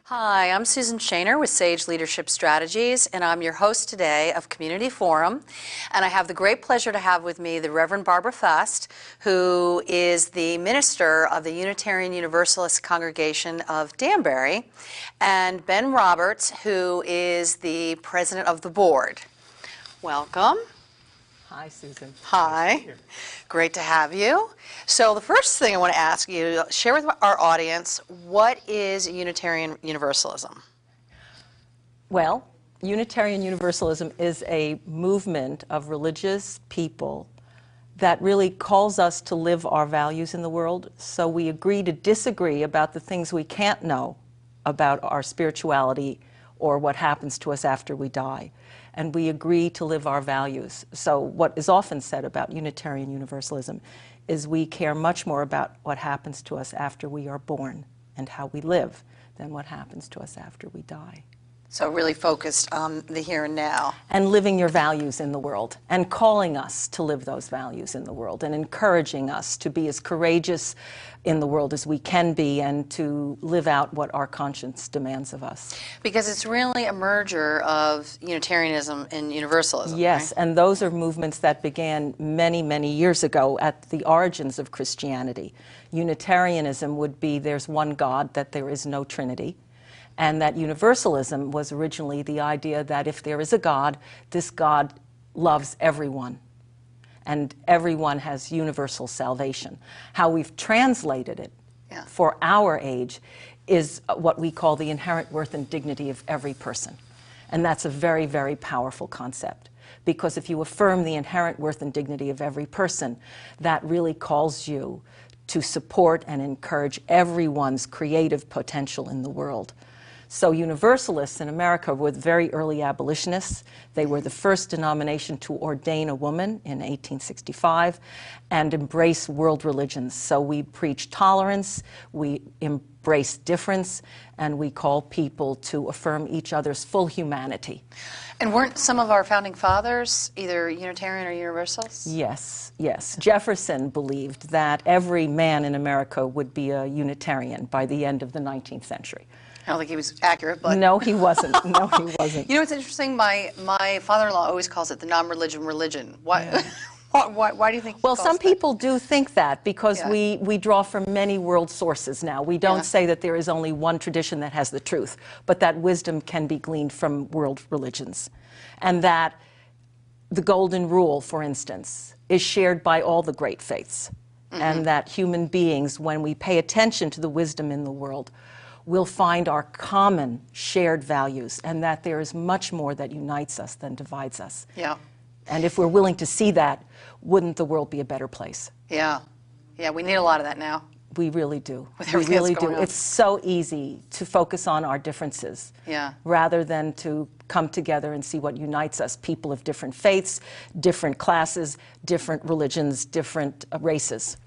Hi, I'm Susan Shaner with Sage Leadership Strategies, and I'm your host today of Community Forum. And I have the great pleasure to have with me the Reverend Barbara Fust, who is the minister of the Unitarian Universalist Congregation of Danbury, and Ben Roberts, who is the president of the board. Welcome. Hi, Susan. Hi. Great to have you. So the first thing I want to ask you, share with our audience, what is Unitarian Universalism? Well, Unitarian Universalism is a movement of religious people that really calls us to live our values in the world. So we agree to disagree about the things we can't know about our spirituality or what happens to us after we die. And we agree to live our values. So what is often said about Unitarian Universalism is we care much more about what happens to us after we are born and how we live than what happens to us after we die. So really focused on the here and now. And living your values in the world, and calling us to live those values in the world, and encouraging us to be as courageous in the world as we can be, and to live out what our conscience demands of us. Because it's really a merger of Unitarianism and Universalism. Yes, right? And those are movements that began many, many years ago at the origins of Christianity. Unitarianism would be there's one God, that there is no Trinity. And that Universalism was originally the idea that if there is a God, this God loves everyone. And everyone has universal salvation. How we've translated it for our age is what we call the inherent worth and dignity of every person. And that's a very, very powerful concept. Because if you affirm the inherent worth and dignity of every person, that really calls you to support and encourage everyone's creative potential in the world. So Universalists in America were the very early abolitionists. They were the first denomination to ordain a woman in 1865 and embrace world religions. So we preach tolerance, we embrace difference, and we call people to affirm each other's full humanity. And weren't some of our founding fathers either Unitarian or Universalists? Yes, yes. Jefferson believed that every man in America would be a Unitarian by the end of the 19th century. I don't think he was accurate, but... No, he wasn't. No, he wasn't. You know what's interesting? My father-in-law always calls it the non-religion religion. Why, why do you think he Well, calls some that? people do think that because we draw from many world sources now. We don't say that there is only one tradition that has the truth, but that wisdom can be gleaned from world religions. And that the Golden Rule, for instance, is shared by all the great faiths. And that human beings, when we pay attention to the wisdom in the world, we'll find our common shared values, and that there is much more that unites us than divides us. Yeah. And if we're willing to see that, wouldn't the world be a better place? Yeah. Yeah, we need a lot of that now. We really do. With We everything really that's do. going on. It's so easy to focus on our differences rather than to come together and see what unites us, people of different faiths, different classes, different religions, different races.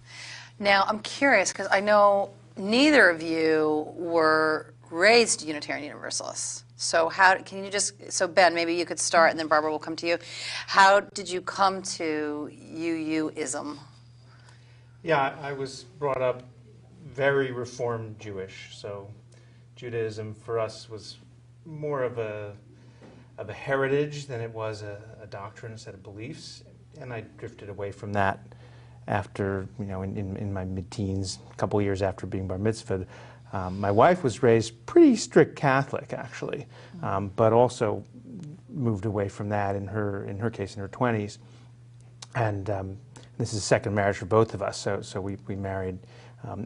Now, I'm curious, because I know neither of you were raised Unitarian Universalists. So can you just, so Ben, maybe you could start and then Barbara will come to you. How did you come to UUism? Yeah, I was brought up very Reformed Jewish, so Judaism for us was more of a heritage than it was a doctrine, a set of beliefs, and I drifted away from that after, in my mid-teens, a couple years after being bar mitzvahed. My wife was raised pretty strict Catholic, actually, but also moved away from that in her case in her 20s. And this is a second marriage for both of us, so we married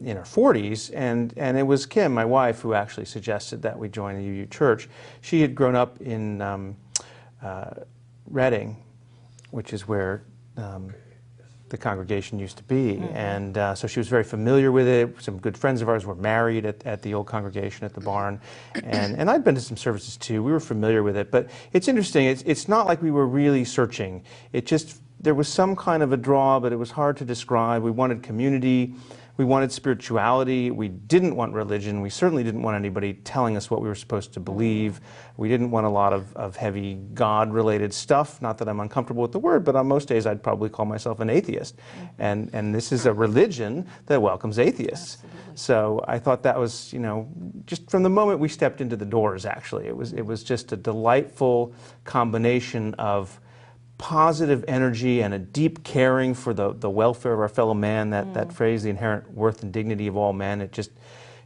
in our 40s, and it was Kim, my wife, who actually suggested that we join the UU Church. She had grown up in Reading, which is where the congregation used to be, and so she was very familiar with it. Some good friends of ours were married at the old congregation at the barn, and I'd been to some services too. We were familiar with it, but it's interesting. It's not like we were really searching. It just, there was some kind of a draw, but it was hard to describe. We wanted community. We wanted spirituality. We didn't want religion. We certainly didn't want anybody telling us what we were supposed to believe. We didn't want a lot of heavy God-related stuff. Not that I'm uncomfortable with the word, but on most days I'd probably call myself an atheist. And this is a religion that welcomes atheists. So I thought that was, just from the moment we stepped into the doors, actually, it was just a delightful combination of positive energy and a deep caring for the welfare of our fellow man. That phrase, the inherent worth and dignity of all men,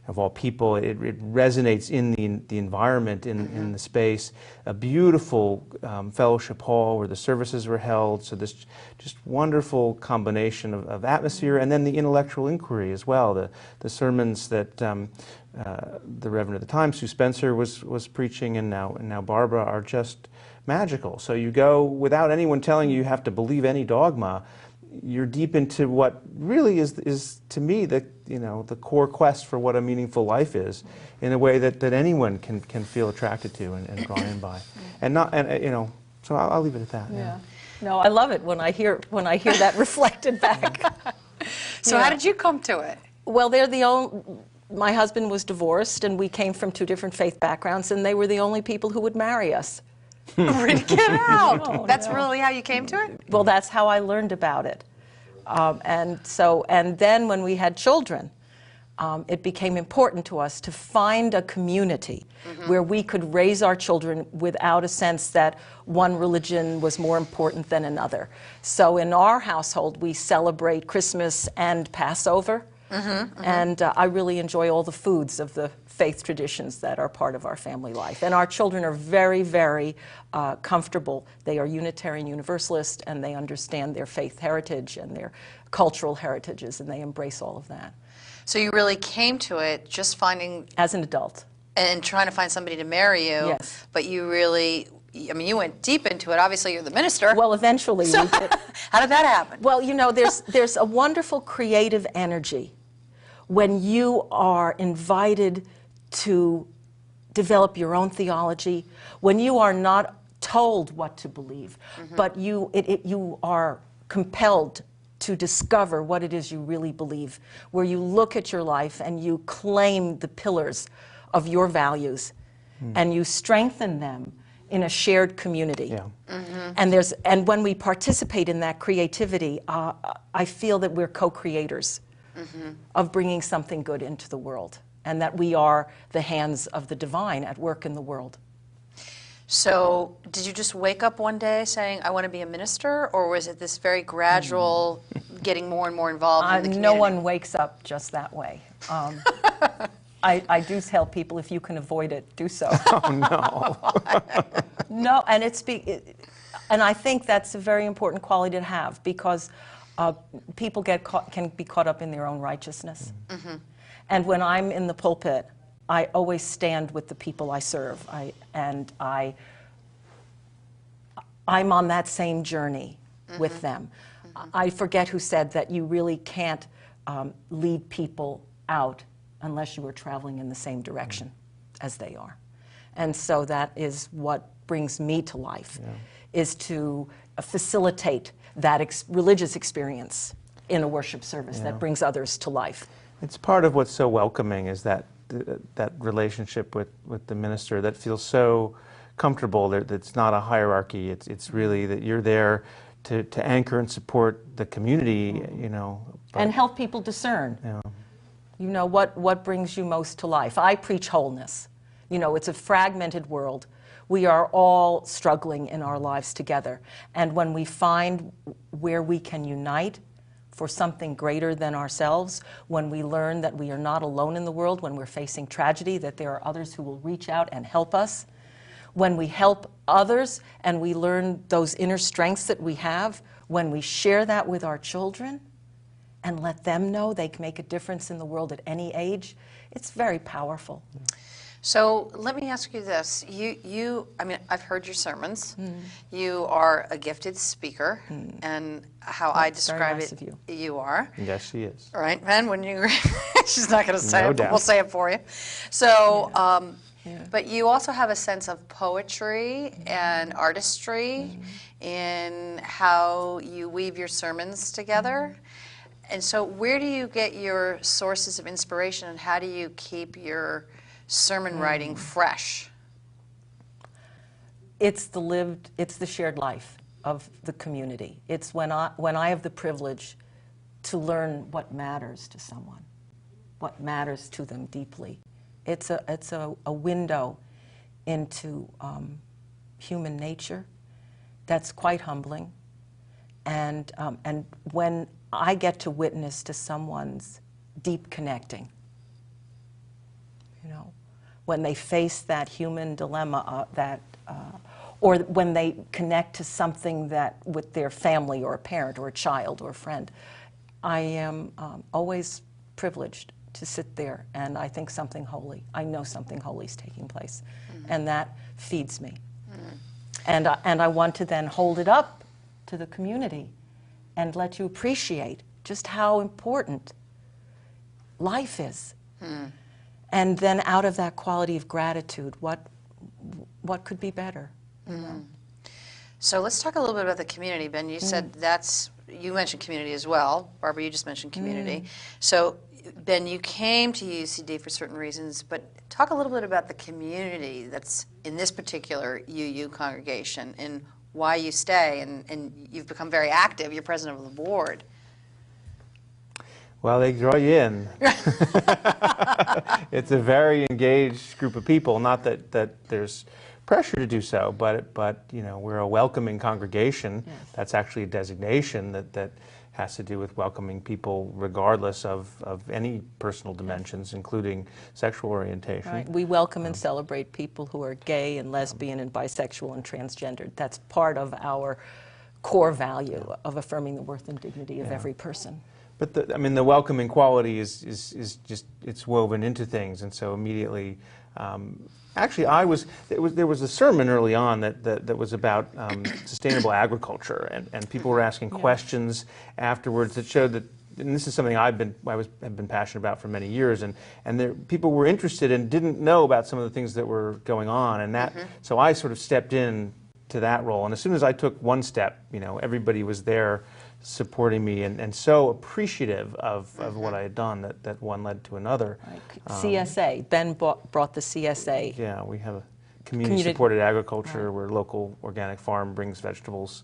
of all people, it resonates in the environment, in the space. A beautiful fellowship hall where the services were held, so this just wonderful combination of atmosphere, and then the intellectual inquiry as well. The sermons that the Reverend at the time, Sue Spencer, was preaching, and now Barbara, are just magical. So you go, without anyone telling you have to believe any dogma, you're deep into what really is to me the core quest for what a meaningful life is, in a way that anyone can feel attracted to and drawn in by, so I'll leave it at that. Yeah. No, I love it when I hear that reflected back. So how did you come to it? Well, my husband was divorced, and we came from two different faith backgrounds, and they were the only people who would marry us. Really? Get out! Oh, That's no. really how you came to it? Well, that's how I learned about it. And then when we had children, it became important to us to find a community where we could raise our children without a sense that one religion was more important than another. So in our household, we celebrate Christmas and Passover. And I really enjoy all the foods of the faith traditions that are part of our family life. And our children are very, very comfortable. They are Unitarian Universalist, and they understand their faith heritage and their cultural heritages, and they embrace all of that. So you really came to it just finding... As an adult. And trying to find somebody to marry you. Yes. But you really... you went deep into it. Obviously, you're the minister. Well, eventually we did. How did that happen? Well, there's a wonderful creative energy when you are invited to develop your own theology, when you are not told what to believe, but you are compelled to discover what it is you really believe, where you look at your life and you claim the pillars of your values and you strengthen them in a shared community. Yeah. And when we participate in that creativity, I feel that we're co-creators of bringing something good into the world, and that we are the hands of the divine at work in the world. So did you just wake up one day saying, I want to be a minister, or was it this very gradual getting more and more involved in the community? No one wakes up just that way. I do tell people, if you can avoid it, do so. Oh, no. No, and and I think that's a very important quality to have, because people can be caught up in their own righteousness. And when I'm in the pulpit, I always stand with the people I serve. I'm on that same journey with them. I forget who said that you really can't lead people out unless you are traveling in the same direction as they are. And so that is what brings me to life, is to facilitate that religious experience in a worship service that brings others to life. It's part of what's so welcoming, is that relationship with the minister that feels so comfortable. That's not a hierarchy. It's really that you're there to anchor and support the community, and help people discern. What brings you most to life. I preach wholeness. It's a fragmented world. We are all struggling in our lives together. And when we find where we can unite for something greater than ourselves, when we learn that we are not alone in the world, when we're facing tragedy, that there are others who will reach out and help us, when we help others and we learn those inner strengths that we have, when we share that with our children and let them know they can make a difference in the world at any age, it's very powerful. So let me ask you this. I've heard your sermons. You are a gifted speaker, and how I describe nice it, of you. You are. Yes, she is. Right, Ben? When you, she's not going to say No it, but doubt. we'll say it for you. So, but you also have a sense of poetry and artistry in how you weave your sermons together. And so where do you get your sources of inspiration, and how do you keep your sermon writing fresh? It's the shared life of the community. It's when I have the privilege to learn what matters to someone, what matters to them deeply. It's a window into human nature that's quite humbling. And when I get to witness to someone's deep connecting, you know, when they face that human dilemma, or when they connect to something that with their family or a parent or a child or a friend, I am always privileged to sit there and I think something holy. I know something holy is taking place, and that feeds me. And I want to then hold it up to the community and let you appreciate just how important life is. And then out of that quality of gratitude, what could be better? You know? So let's talk a little bit about the community. Ben, you said you mentioned community as well. Barbara, you just mentioned community. So Ben, you came to UUCD for certain reasons, but talk a little bit about the community that's in this particular UU congregation and why you stay, and you've become very active. You're president of the board. Well, they draw you in. It's a very engaged group of people. Not that there's pressure to do so, but you know, we're a welcoming congregation. Yes. That's actually a designation that has to do with welcoming people regardless of any personal dimensions, including sexual orientation. Right. We welcome and celebrate people who are gay and lesbian and bisexual and transgendered. That's part of our core value of affirming the worth and dignity of every person. But the welcoming quality is just, it's woven into things, and so immediately, actually there was a sermon early on that was about sustainable agriculture, and people were asking questions afterwards that showed that, and this is something I've been passionate about for many years, and people were interested and didn't know about some of the things that were going on, and that so I sort of stepped in to that role, and as soon as I took one step, you know, everybody was there supporting me and so appreciative of what I had done that one led to another. Right. CSA, Ben brought the CSA. Yeah, we have a community-supported agriculture where local organic farm brings vegetables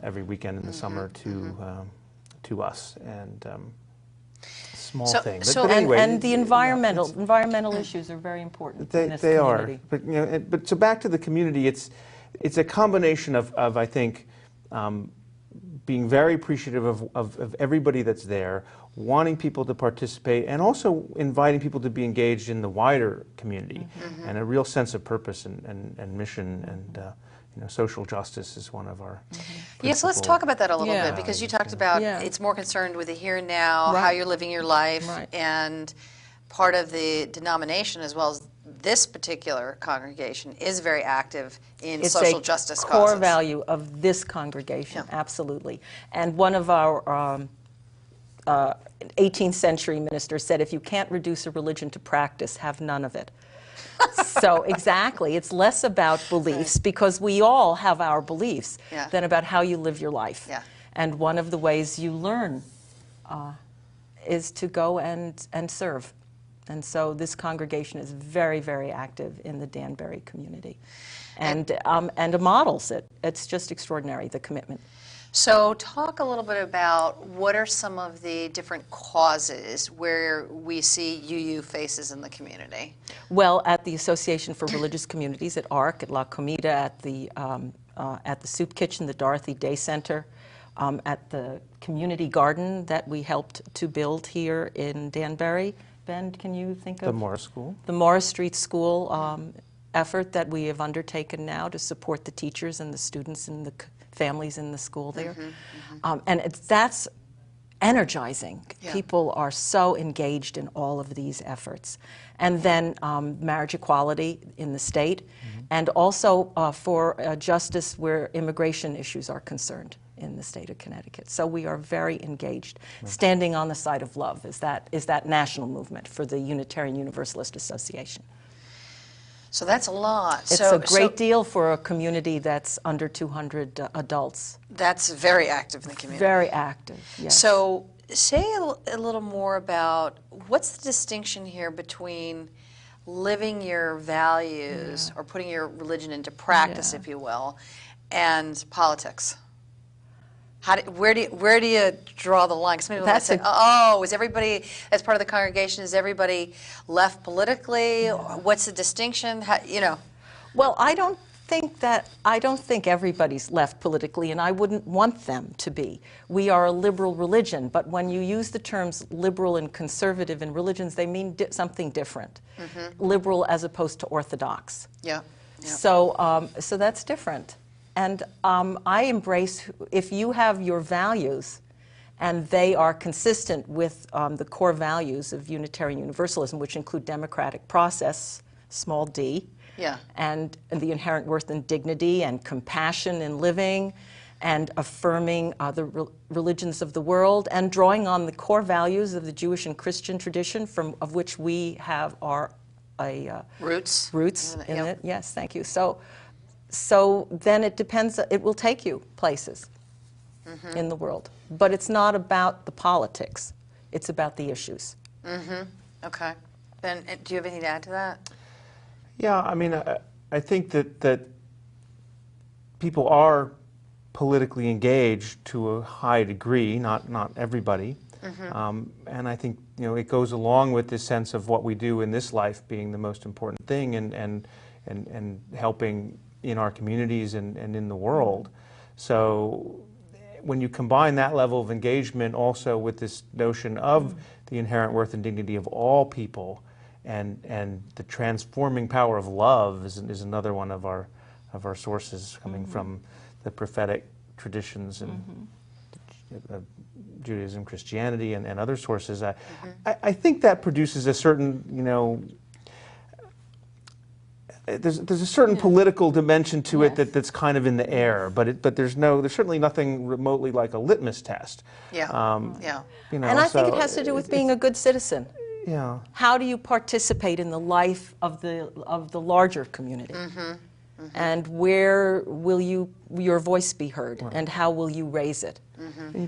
every weekend in the summer to us, and small thing. But anyway, and the environmental issues are very important in this community. But you know, but so back to the community, it's a combination of I think. Being very appreciative of everybody that's there, wanting people to participate, and also inviting people to be engaged in the wider community, and a real sense of purpose and mission, and you know, social justice is one of our Yes, let's talk about that a little bit, because you talked about it's more concerned with the here and now, how you're living your life, and part of the denomination as well as this particular congregation is very active in social justice causes. It's a core value of this congregation, absolutely. And one of our 18th century ministers said, if you can't reduce a religion to practice, have none of it. So exactly, it's less about beliefs, because we all have our beliefs, than about how you live your life. And one of the ways you learn is to go and serve. And so this congregation is very, very active in the Danbury community, and models it. It's just extraordinary, the commitment. So talk a little bit about what are some of the different causes where we see UU faces in the community? Well, at the Association for Religious Communities, at ARC, at La Comida, at the Soup Kitchen, the Dorothy Day Center, at the community garden that we helped to build here in Danbury. Ben, can you think of? The Morris School. The Morris Street School effort that we have undertaken now to support the teachers and the students and the families in the school there. And that's energizing. People are so engaged in all of these efforts. And then marriage equality in the state, and also for justice where immigration issues are concerned in the state of Connecticut. So we are very engaged. Standing on the side of love is that national movement for the Unitarian Universalist Association. So that's a lot. It's a great deal for a community that's under 200 adults. That's very active in the community. Very active, yes. So say a little more about what's the distinction here between living your values or putting your religion into practice, if you will, and politics? Where do you draw the line? 'Cause some people might say, oh, is everybody, as part of the congregation, is everybody left politically? What's the distinction? Well, I don't think everybody's left politically, and I wouldn't want them to be. We are a liberal religion, but when you use the terms liberal and conservative in religions, they mean something different. Liberal as opposed to orthodox. Yeah. So that's different. And I embrace, if you have your values and they are consistent with the core values of Unitarian Universalism, which include democratic process, small d, and the inherent worth and dignity and compassion in living and affirming the religions of the world and drawing on the core values of the Jewish and Christian tradition of which we have our roots in it. Yes, thank you. So then it depends, it will take you places in the world. But it's not about the politics, it's about the issues. Okay. Ben, do you have anything to add to that? Yeah, I mean, I think that people are politically engaged to a high degree, not everybody. And I think, it goes along with this sense of what we do in this life being the most important thing and helping in our communities and in the world. So when you combine that level of engagement also with this notion of the inherent worth and dignity of all people and the transforming power of love is another one of our sources coming from the prophetic traditions and Judaism, Christianity, and other sources. I think that produces a certain, there's a certain political dimension to it that's kind of in the air, but there's certainly nothing remotely like a litmus test. And I think it has to do with being a good citizen. Yeah. How do you participate in the life of the larger community? And where will your voice be heard, and how will you raise it?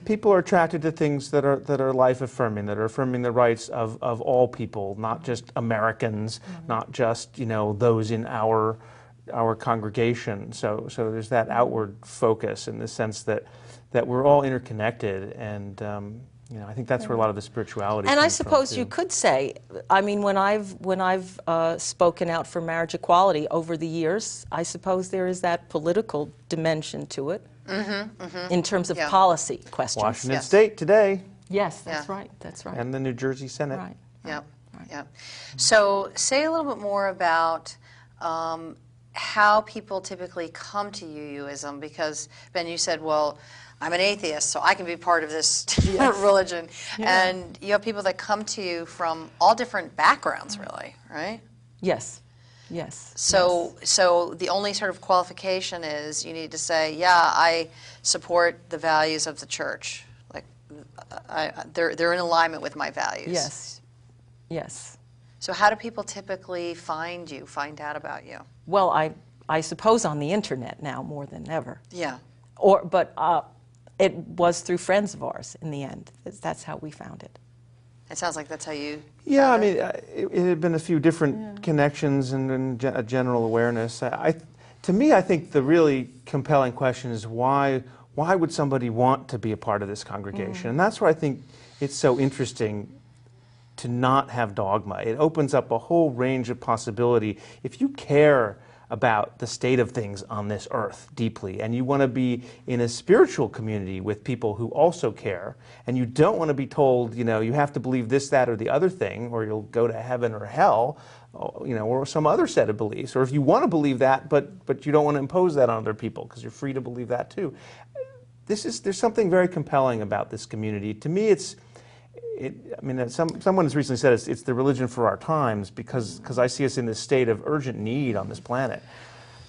People are attracted to things that are life affirming, that are affirming the rights of all people, not just Americans, not just those in our congregation. So there's that outward focus in the sense that we're all interconnected, and I think that's where a lot of the spirituality and comes I suppose from, you could say, I mean, when I've spoken out for marriage equality over the years, I suppose there is that political dimension to it in terms of policy questions. Washington State today. Yes, that's right. That's right. And the New Jersey Senate. Right. Yeah. So say a little bit more about how people typically come to UUism, because Ben, you said, well, I'm an atheist, so I can be part of this religion. And you have people that come to you from all different backgrounds, really, right? Yes. So the only sort of qualification is you need to say, I support the values of the church. Like, they're in alignment with my values. Yes. So how do people typically find out about you? Well, I suppose on the internet now more than ever. Yeah. But it was through friends of ours in the end. That's how we found it. It sounds like that's how you... Yeah, I mean, it had been a few different connections and a general awareness. To me, I think the really compelling question is why would somebody want to be a part of this congregation? And that's where I think it's so interesting to not have dogma. It opens up a whole range of possibility. If you care about the state of things on this earth deeply, and you want to be in a spiritual community with people who also care, and you don't want to be told, you have to believe this, that, or the other thing, or you'll go to heaven or hell, or some other set of beliefs, or if you want to believe that, but you don't want to impose that on other people because you're free to believe that too. There's something very compelling about this community. To me, someone has recently said it's the religion for our times because I see us in this state of urgent need on this planet,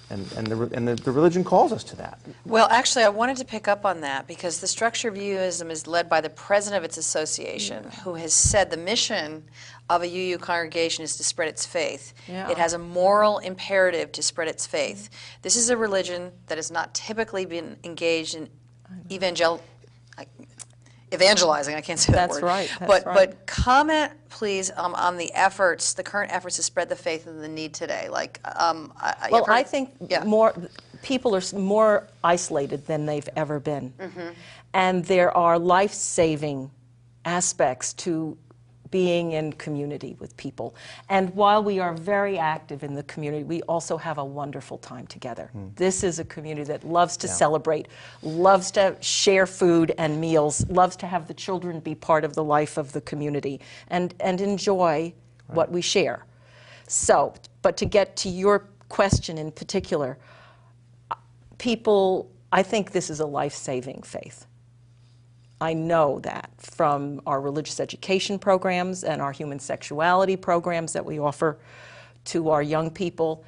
and the religion calls us to that. Well, actually, I wanted to pick up on that because the structure of UUism is led by the president of its association, who has said the mission of a UU congregation is to spread its faith. It has a moral imperative to spread its faith. This is a religion that has not typically been engaged in evangelizing, I can't say that word. That's right. But comment, please, on the current efforts to spread the faith and the need today. I think people are more isolated than they've ever been. And there are life-saving aspects to being in community with people. And while we are very active in the community, we also have a wonderful time together. This is a community that loves to celebrate, loves to share food and meals, loves to have the children be part of the life of the community and enjoy what we share. So, but to get to your question in particular, people, I think this is a life-saving faith. I know that from our religious education programs and our human sexuality programs that we offer to our young people.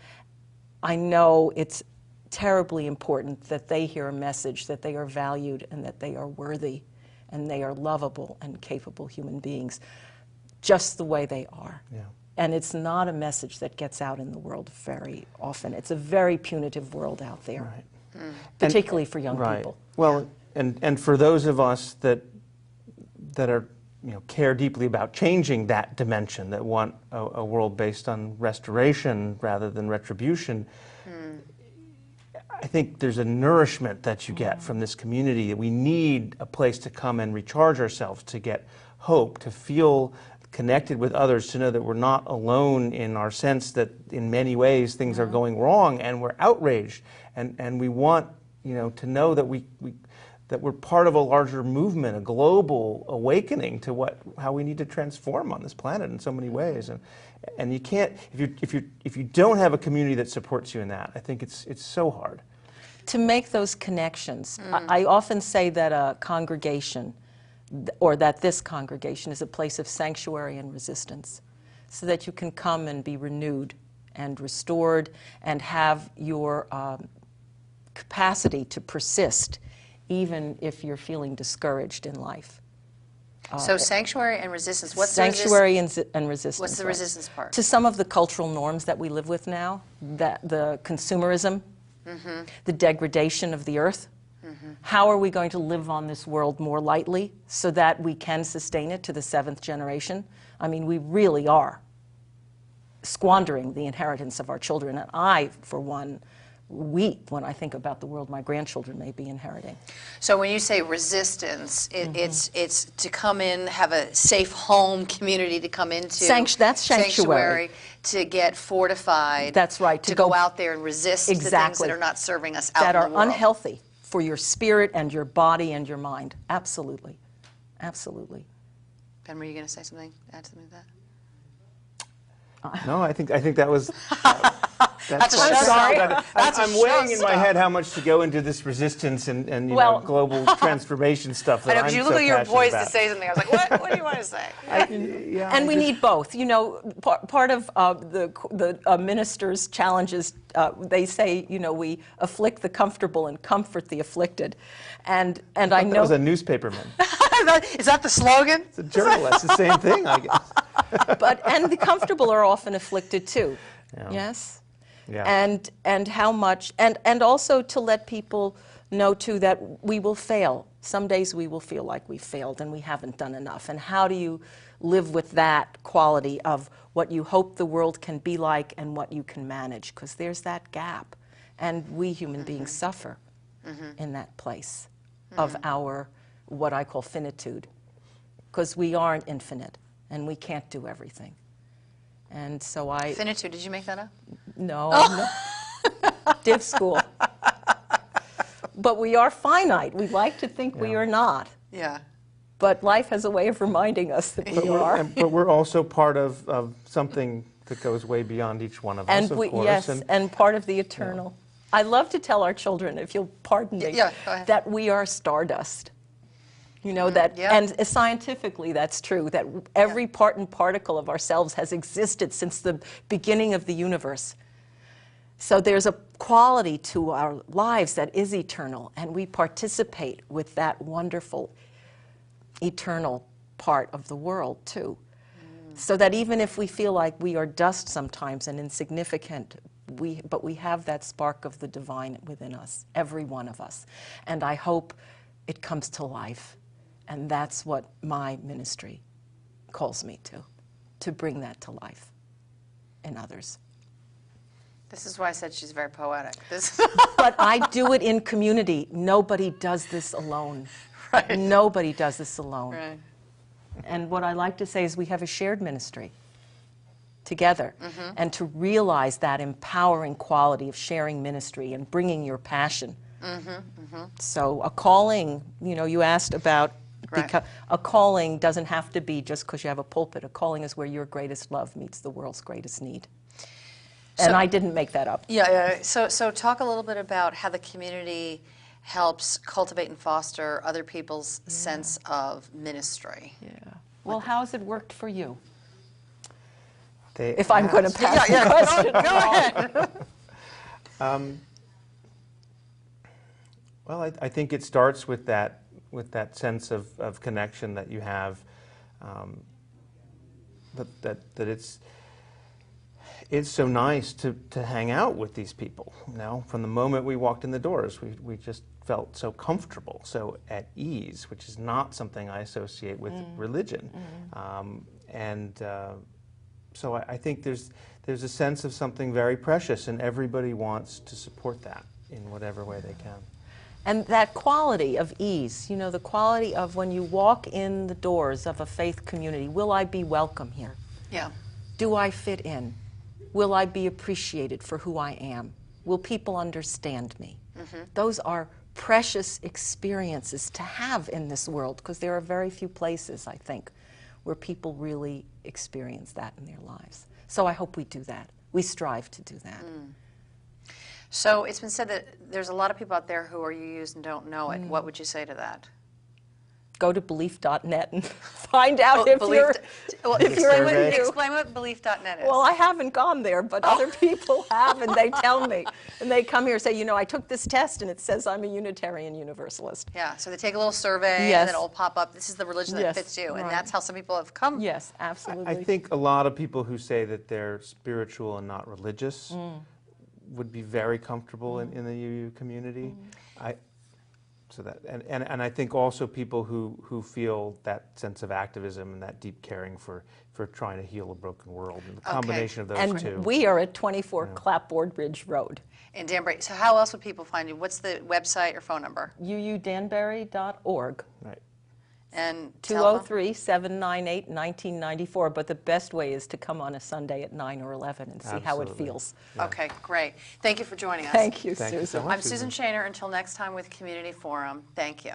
I know it's terribly important that they hear a message that they are valued and that they are worthy and they are lovable and capable human beings just the way they are. Yeah. And it's not a message that gets out in the world very often. It's a very punitive world out there, Right. particularly for young people. Well, and for those of us that are, care deeply about changing that dimension, that want a world based on restoration rather than retribution, I think there's a nourishment that you get from this community. We need a place to come and recharge ourselves, to get hope, to feel connected with others, to know that we're not alone in our sense that in many ways things are going wrong and we're outraged, and we want to know that that we're part of a larger movement, a global awakening to how we need to transform on this planet in so many ways. And you can't, if you don't have a community that supports you in that, I think it's so hard. To make those connections, I often say that a congregation, or that this congregation is a place of sanctuary and resistance, so that you can come and be renewed and restored and have your capacity to persist even if you're feeling discouraged in life. So sanctuary and resistance. What's sanctuary and resistance. What's the resistance part? To some of the cultural norms that we live with now, that the consumerism, the degradation of the earth. How are we going to live on this world more lightly so that we can sustain it to the 7th generation? I mean, we really are squandering the inheritance of our children. And I, for one, weep when I think about the world my grandchildren may be inheriting. So when you say resistance, it's to come in, have a safe home community to come into. That's sanctuary. To get fortified. That's right. To go out there and resist the things that are not serving us out in the world. That are unhealthy for your spirit and your body and your mind. Absolutely. Absolutely. Ben, were you going to say something? Add something to that? No, I think that was. That's sorry. I'm weighing in my head how much to go into this resistance and global transformation stuff. That I know, because you look like you're poised to say something. I was like, what do you want to say? And we need both. Part of the minister's challenges, they say, we afflict the comfortable and comfort the afflicted. And I know that was a newspaperman. Is that the slogan? It's a journalist. The same thing, I guess. And the comfortable are often afflicted too. Yeah. Yes. Yeah. And how much, and also to let people know too that we will fail. Some days we will feel like we failed and we haven't done enough. And how do you live with that quality of what you hope the world can be like and what you can manage? Because there's that gap. And we human beings suffer in that place of our, what I call finitude. Because we aren't infinite and we can't do everything. And so Finitude, did you make that up? No. Div school. But we are finite. We like to think we are not. Yeah. But life has a way of reminding us that we are. But we're also part of something that goes way beyond each one of us, of course. Yes, and part of the eternal. I love to tell our children, if you'll pardon me, go ahead. that we are stardust. And scientifically that's true, that every part and particle of ourselves has existed since the beginning of the universe. So there's a quality to our lives that is eternal, and we participate with that wonderful eternal part of the world too. So that even if we feel like we are dust sometimes and insignificant, but we have that spark of the divine within us, every one of us. And I hope it comes to life. And that's what my ministry calls me to bring that to life in others. This is why I said she's very poetic. This But I do it in community. Nobody does this alone. Right. Nobody does this alone. Right. And what I like to say is we have a shared ministry together. And to realize that empowering quality of sharing ministry and bringing your passion. So a calling, you asked about, Right. a calling doesn't have to be just because you have a pulpit. A calling is where your greatest love meets the world's greatest need. And I didn't make that up. Yeah. So talk a little bit about how the community helps cultivate and foster other people's sense of ministry. Yeah. Well, how's it worked for you? They If I'm going to asked- pass the question. Go ahead. Well, I think it starts with that sense of connection that you have, that it's so nice to hang out with these people. From the moment we walked in the doors, we just felt so comfortable, so at ease, which is not something I associate with religion. So I think there's a sense of something very precious, and everybody wants to support that in whatever way they can. And that quality of ease, the quality of when you walk in the doors of a faith community, will I be welcome here? Yeah. Do I fit in? Will I be appreciated for who I am? Will people understand me? Those are precious experiences to have in this world, because there are very few places, I think, where people really experience that in their lives. So I hope we do that. We strive to do that. So it's been said that there's a lot of people out there who are UUs and don't know it. What would you say to that? Go to belief.net and find out Well, if you're in survey. the Explain what belief.net is. Well, I haven't gone there, but other people have, and they tell me. And they come here and say, I took this test, and it says I'm a Unitarian Universalist. Yeah, so they take a little survey, Yes. and then it'll pop up, this is the religion that Yes, fits you. And right. that's how some people have come. Yes, absolutely. I think a lot of people who say that they're spiritual and not religious would be very comfortable in the UU community. And I think also people who feel that sense of activism and that deep caring for trying to heal a broken world, and the combination of those and two. we are at 24 Clapboard Ridge Road. In Danbury. So how else would people find you? What's the website or phone number? uudanbury.org. Right. And telephone? 203-798-1994. But the best way is to come on a Sunday at 9 or 11 and see how it Absolutely. feels. Okay, great. Thank you for joining us. Thank you, Thank you so Susan. much. I'm Susan Shaner. Until next time with Community Forum, thank you.